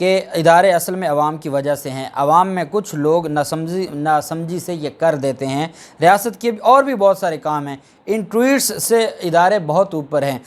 کہ ادارے اصل میں عوام کی وجہ سے ہیں، عوام میں کچھ لوگ ناسمجھی سے یہ کر دیتے ہیں۔ ریاست کے اور بھی بہت سارے کام ہیں، ان ٹویٹس سے ادارے بہت اوپر ہیں۔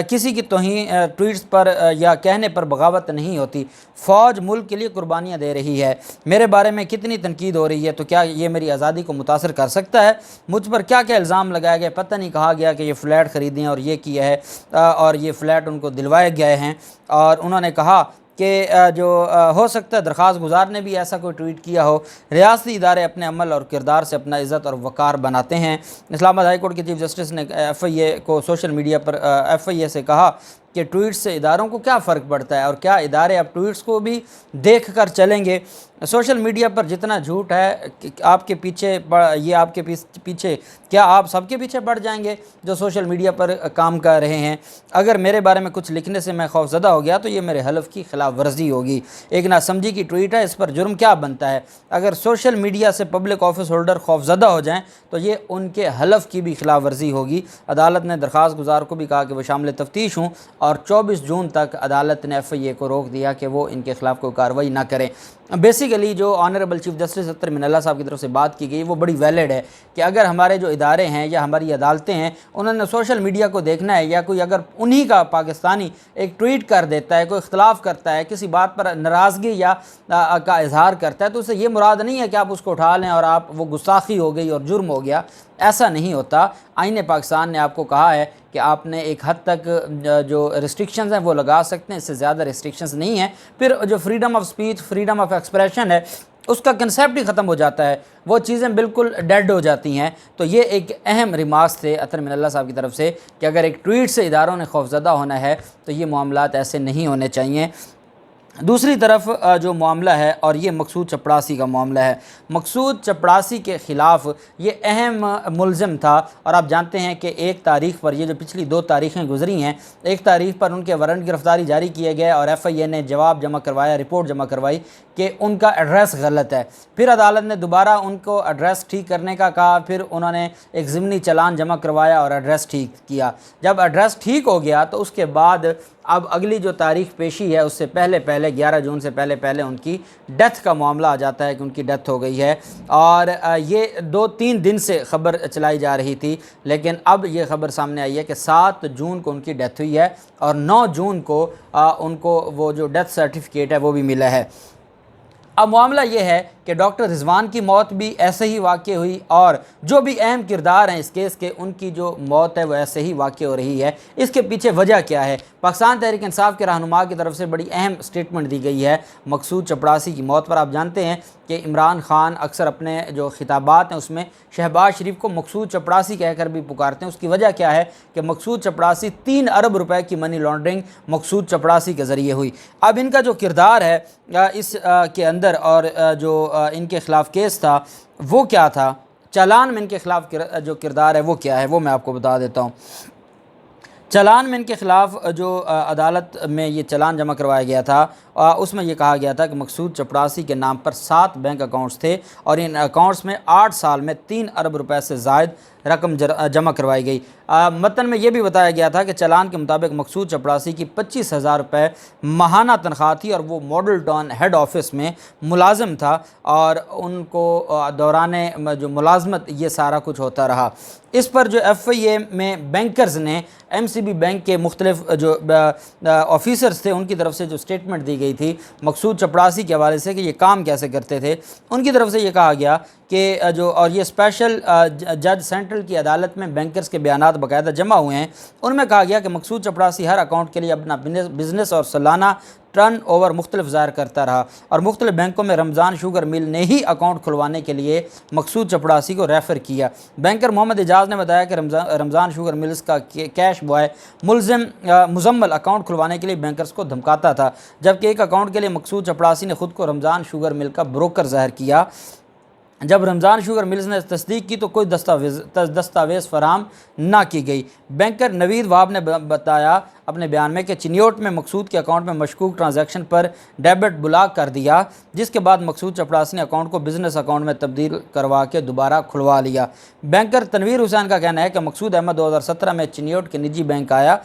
کسی کی توہین ٹویٹس پر یا کہنے پر بغاوت نہیں ہوتی۔ فوج ملک کے لیے قربانیاں دے رہی ہے، میرے بارے میں کتنی تنقید ہو رہی ہے، تو کیا یہ میری آزادی کو متاثر کر سکتا ہے؟ مجھ پر کیا کیا الزام لگایا گیا، پتہ نہیں کہا گیا کہ یہ فلیٹ خریدیں اور یہ کیا ہے، اور یہ فلیٹ ان کو دلوائے گئے ہیں، اور انہوں نے کہا کہ جو ہو سکتا ہے درخواست گزار نے بھی ایسا کوئی ٹویٹ کیا ہو۔ ریاستی ادارے اپنے عمل اور کردار سے اپنا عزت اور وقار بناتے ہیں۔ اسلام آباد ہائی کورٹ کے چیف جسٹس نے ایف آئی اے کو سوشل میڈیا پر ایف آئی اے سے کہا کہ ٹویٹس سے اداروں کو کیا فرق پڑتا ہے، اور کیا ادارے اب ٹویٹس کو بھی دیکھ کر چلیں گے؟ سوشل میڈیا پر جتنا جھوٹ ہے آپ کے پیچھے، یہ آپ کے پیچھے، کیا آپ سب کے پیچھے پڑ جائیں گے جو سوشل میڈیا پر کام کر رہے ہیں؟ اگر میرے بارے میں کچھ لکھنے سے میں خوفزدہ ہو گیا تو یہ میرے حلف کی خلاف ورزی ہوگی۔ ایک ناسمجھی کی ٹویٹ ہے، اس پر جرم کیا بنتا ہے؟ اگر سوشل میڈیا سے پبلک آفس ہولڈر خوفزدہ ہو جائیں تو یہ ان کے حلف کی بھی خلاف ورزی ہوگی۔ عدالت نے درخواست گزار کو بھی کہا کہ وہ شامل تفتیش ہوں، اور 24 جون تک عدالت نے ایف آئی اے کو روک دیا کہ وہ ان کے خلاف کوئی کارروائی نہ کریں۔ بیسیکلی جو آنریبل چیف جسٹس اطہر من اللہ صاحب کی طرف سے بات کی گئی وہ بڑی ویلڈ ہے کہ اگر ہمارے جو ادارے ہیں یا ہماری عدالتیں ہیں انہوں نے سوشل میڈیا کو دیکھنا ہے، یا کوئی اگر انہی کا پاکستانی ایک ٹویٹ کر دیتا ہے، کوئی اختلاف کرتا ہے، کسی بات پر ناراضگی یا کا اظہار کرتا ہے، تو اسے یہ مراد نہیں ہے کہ آپ اس کو اٹھا لیں اور آپ وہ گستاخی ہو گئی اور جرم ہو گیا، ایسا نہیں ہوتا۔ آئین پاکستان نے آپ کو کہا ہے کہ آپ نے ایک حد تک جو ریسٹرکشنز ہیں وہ لگا سکتے ہیں، اس سے زیادہ ریسٹرکشنز نہیں ہیں۔ پھر جو freedom of speech, freedom of expression ہے، اس کا کنسیپٹ ہی ختم ہو جاتا ہے، وہ چیزیں بالکل ڈیڈ ہو جاتی ہیں۔ تو یہ ایک اہم ریمارکس تھے اطہر من اللہ صاحب کی طرف سے کہ اگر ایک ٹویٹ سے اداروں نے خوفزدہ ہونا ہے تو یہ معاملات ایسے نہیں ہونے چاہیے۔ دوسری طرف جو معاملہ ہے، اور یہ مقصود چپڑاسی کا معاملہ ہے، مقصود چپڑاسی کے خلاف یہ اہم ملزم تھا، اور آپ جانتے ہیں کہ 1 تاریخ پر، یہ جو پچھلی 2 تاریخیں گزری ہیں، 1 تاریخ پر ان کے وارنٹ گرفتاری جاری کیے گئے اور ایف آئی اے نے جواب جمع کروایا، رپورٹ جمع کروائی کہ ان کا ایڈریس غلط ہے۔ پھر عدالت نے دوبارہ ان کو ایڈریس ٹھیک کرنے کا کہا، پھر انہوں نے ایک ضمنی چالان جمع کروایا اور ایڈریس ٹھیک کیا۔ جب ایڈریس ٹھیک ہو گیا تو اس کے بعد اب اگلی جو تاریخ پیشی ہے اس سے پہلے 11 جون سے پہلے ان کی ڈیتھ کا معاملہ آ جاتا ہے کہ ان کی ڈیتھ ہو گئی ہے، اور یہ 2-3 دن سے خبر چلائی جا رہی تھی، لیکن اب یہ خبر سامنے آئی ہے کہ 7 جون کو ان کی ڈیتھ ہوئی ہے، اور 9 جون کو ان کو وہ جو ڈیتھ سرٹیفکیٹ ہے وہ بھی ملا ہے۔ اب معاملہ یہ ہے کہ ڈاکٹر رضوان کی موت بھی ایسے ہی واقع ہوئی، اور جو بھی اہم کردار ہیں اس کیس کے، ان کی جو موت ہے وہ ایسے ہی واقع ہو رہی ہے۔ اس کے پیچھے وجہ کیا ہے؟ پاکستان تحریک انصاف کے رہنما کی طرف سے بڑی اہم سٹیٹمنٹ دی گئی ہے مقصود چپڑاسی کی موت پر۔ آپ جانتے ہیں کہ عمران خان اکثر اپنے جو خطابات ہیں اس میں شہباز شریف کو مقصود چپڑاسی کہہ کر بھی پکارتے ہیں۔ اس کی وجہ کیا ہے کہ مقصود چپڑاسی 3 ارب روپے کی منی لانڈرنگ مقصود چپڑاسی کے ذریعے ہوئی۔ اب ان کا جو کردار ہے اس کے اندر، اور جو ان کے خلاف کیس تھا وہ کیا تھا، چالان میں ان کے خلاف جو کردار ہے وہ کیا ہے، وہ میں آپ کو بتا دیتا ہوں۔ چالان میں ان کے خلاف جو عدالت میں یہ چالان جمع کروایا گیا تھا، اس میں یہ کہا گیا تھا کہ مقصود چپڑاسی کے نام پر 7 بینک اکاؤنٹس تھے، اور ان اکاؤنٹس میں 8 سال میں 3 ارب روپے سے زائد رقم جمع کروائی گئی۔ متن میں یہ بھی بتایا گیا تھا کہ چالان کے مطابق مقصود چپڑاسی کی 25,000 روپے ماہانہ تنخواہ تھی، اور وہ ماڈل ٹاؤن ہیڈ آفس میں ملازم تھا، اور ان کو دوران جو ملازمت یہ سارا کچھ ہوتا رہا۔ اس پر جو ایف آئی اے میں بینکرز نے، ایم سی بی بینک کے مختلف جو آفیسرز تھے ان کی طرف سے جو سٹیٹمنٹ دی گئی تھی مقصود چپڑاسی کے حوالے سے کہ یہ کام کیسے کرتے تھے، ان کی طرف سے یہ کہا گیا کہ اور یہ اسپیشل جج سینٹرل کی عدالت میں بینکرز کے بیانات باقاعدہ جمع ہوئے ہیں، ان میں کہا گیا کہ مقصود چپڑاسی ہر اکاؤنٹ کے لیے اپنا بزنس اور سالانہ ٹرن اوور مختلف ظاہر کرتا رہا، اور مختلف بینکوں میں رمضان شوگر مل نے ہی اکاؤنٹ کھلوانے کے لیے مقصود چپڑاسی کو ریفر کیا۔ بینکر محمد اعجاز نے بتایا کہ رمضان شوگر ملز کا کیش بوائے مزمل اکاؤنٹ کھلوانے کے لیے بینکرز کو دھمکاتا تھا، جبکہ ایک اکاؤنٹ کے لیے مقصود چپڑاسی نے خود کو رمضان شوگر مل کا بروکر ظاہر کیا۔ جب رمضان شوگر ملز نے تصدیق کی تو کوئی دستاویز فراہم نہ کی گئی۔ بینکر نوید وہاب نے بتایا اپنے بیان میں کہ چنیوٹ میں مقصود کے اکاؤنٹ میں مشکوک ٹرانزیکشن پر ڈیبٹ بلاک کر دیا، جس کے بعد مقصود چپڑاسی نے اکاؤنٹ کو بزنس اکاؤنٹ میں تبدیل کروا کے دوبارہ کھلوا لیا۔ بینکر تنویر حسین کا کہنا ہے کہ مقصود احمد 2017 میں چنیوٹ کے نجی بینک آیا،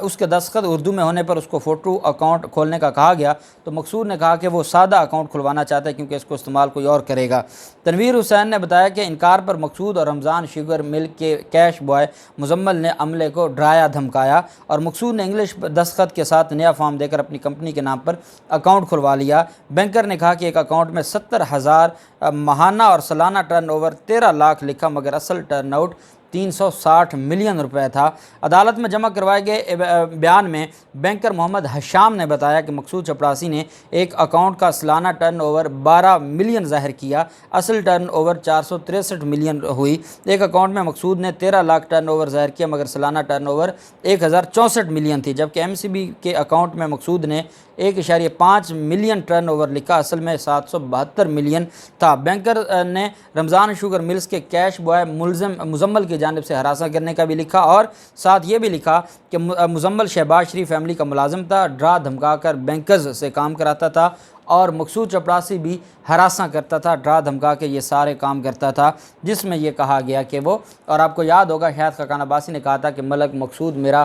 اس کے دستخط اردو میں ہونے پر اس کو فوٹو اکاؤنٹ کھولنے کا کہا گیا تو مقصود نے کہا کہ وہ سادہ اکاؤنٹ کھلوانا چاہتا ہے کیونکہ اس کو استعمال کوئی اور کرے گا۔ تنویر حسین نے بتایا کہ انکار پر مقصود اور رمضان شوگر مل کے کیش بوائے مزمل نے عملے کو ڈرایا دھمکایا اور مقصود نے انگلش دستخط کے ساتھ نیا فارم دے کر اپنی کمپنی کے نام پر اکاؤنٹ کھلوا لیا۔ بینکر نے کہا کہ ایک اکاؤنٹ میں 70,000 ماہانہ اور سالانہ ٹرن اوور 13 لاکھ لکھا، مگر اصل ٹرن آؤٹ 360 ملین روپے تھا۔ عدالت میں جمع کروائے گئے بیان میں بینکر محمد حشام نے بتایا کہ مقصود چپڑاسی نے ایک اکاؤنٹ کا سالانہ ٹرن اوور 12 ملین ظاہر کیا، اصل ٹرن اوور 463 ملین ہوئی۔ ایک اکاؤنٹ میں مقصود نے 13 لاکھ ٹرن اوور ظاہر کیا مگر سالانہ ٹرن اوور 1064 ملین تھی، جبکہ ایم سی بی کے اکاؤنٹ میں مقصود نے 1.5 ملین ٹرن اوور لکھا، اصل میں 772 ملین تھا۔ بینکر نے رمضان شوگر ملز کے کیش بوائے مزمل کی جانب سے ہراساں کرنے کا بھی لکھا اور ساتھ یہ بھی لکھا کہ مزمل شہباز شریف فیملی کا ملازم تھا، ڈرا دھمکا کر بینکرز سے کام کراتا تھا اور مقصود چپڑاسی بھی ہراساں کرتا تھا، ڈرا دھمکا کے یہ سارے کام کرتا تھا، جس میں یہ کہا گیا کہ وہ، اور آپ کو یاد ہوگا شاید خاقان عباسی نے کہا تھا کہ ملک مقصود میرا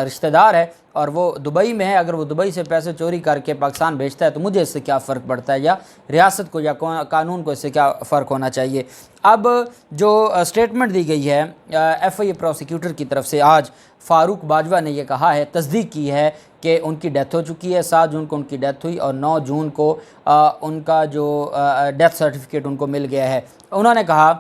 رشتہ دار ہے اور وہ دبئی میں ہے، اگر وہ دبئی سے پیسے چوری کر کے پاکستان بھیجتا ہے تو مجھے اس سے کیا فرق پڑتا ہے، یا ریاست کو یا قانون کو اس سے کیا فرق ہونا چاہیے۔ اب جو سٹیٹمنٹ دی گئی ہے ایف آئی اے پروسیکیوٹر کی طرف سے، آج فاروق باجوہ نے یہ کہا ہے، تصدیق کی ہے کہ ان کی ڈیتھ ہو چکی ہے، 7 جون کو ان کی ڈیتھ ہوئی اور 9 جون کو ان کا جو ڈیتھ سرٹیفکیٹ ان کو مل گیا ہے۔ انہوں نے کہا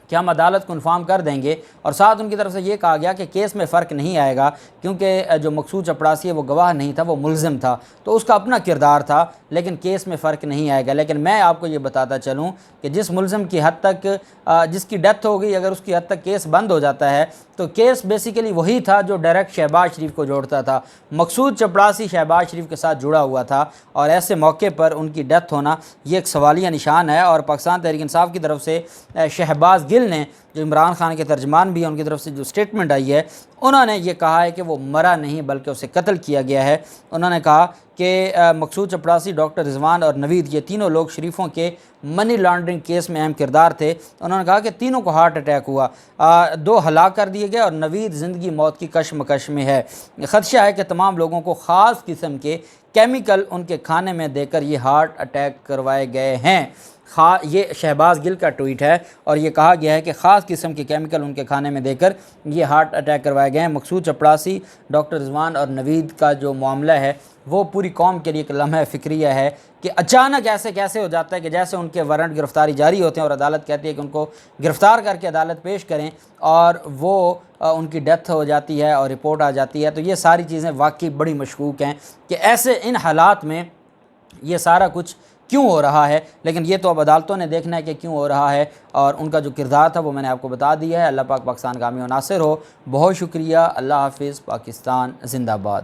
کہ ہم عدالت کو انفارم کر دیں گے، اور ساتھ ان کی طرف سے یہ کہا گیا کہ کیس میں فرق نہیں آئے گا کیونکہ جو مقصود چپڑاسی ہے وہ گواہ نہیں تھا، وہ ملزم تھا، تو اس کا اپنا کردار تھا، لیکن کیس میں فرق نہیں آئے گا۔ لیکن میں آپ کو یہ بتاتا چلوں کہ جس ملزم کی حد تک جس کی ڈیتھ ہو گئی، اگر اس کی حد تک کیس بند ہو جاتا ہے تو کیس بیسیکلی وہی تھا جو ڈائریکٹ شہباز شریف کو جوڑتا تھا۔ مقصود چپڑاسی شہباز شریف کے ساتھ جڑا ہوا تھا اور ایسے موقع پر ان کی ڈیتھ ہونا یہ ایک سوالیہ نشان ہے، اور پاکستان تحریک انصاف کی طرف سے شہباز گل نے، جو عمران خان کے ترجمان بھی ہیں، ان کی طرف سے جو سٹیٹمنٹ آئی ہے، انہوں نے یہ کہا ہے کہ وہ مرا نہیں بلکہ اسے قتل کیا گیا ہے۔ انہوں نے کہا کہ مقصود چپڑاسی، ڈاکٹر رضوان اور نوید، یہ تینوں لوگ شریفوں کے منی لانڈرنگ کیس میں اہم کردار تھے۔ انہوں نے کہا کہ تینوں کو ہارٹ اٹیک ہوا، 2 ہلاک کر دیے گئے اور نوید زندگی موت کی کشمکش میں ہے۔ خدشہ ہے کہ تمام لوگوں کو خاص قسم کے کیمیکل ان کے کھانے میں دے کر یہ ہارٹ اٹیک کروائے گئے ہیں۔ یہ شہباز گل کا ٹویٹ ہے اور یہ کہا گیا ہے کہ خاص قسم کے کیمیکل ان کے کھانے میں دے کر یہ ہارٹ اٹیک کروائے گئے ہیں۔ مقصود چپڑاسی، ڈاکٹر رضوان اور نوید کا جو معاملہ ہے وہ پوری قوم کے لیے ایک لمحہ فکریہ ہے کہ اچانک ایسے کیسے ہو جاتا ہے کہ جیسے ان کے وارنٹ گرفتاری جاری ہوتے ہیں اور عدالت کہتی ہے کہ ان کو گرفتار کر کے عدالت پیش کریں، اور وہ ان کی ڈیتھ ہو جاتی ہے اور رپورٹ آ جاتی ہے۔ تو یہ ساری چیزیں واقعی بڑی مشکوک ہیں کہ ایسے ان حالات میں یہ سارا کچھ کیوں ہو رہا ہے، لیکن یہ تو اب عدالتوں نے دیکھنا ہے کہ کیوں ہو رہا ہے، اور ان کا جو کردار تھا وہ میں نے آپ کو بتا دیا ہے۔ اللہ پاک پاکستان کامیاب و ناصر ہو۔ بہت شکریہ، اللہ حافظ، پاکستان زندہ باد۔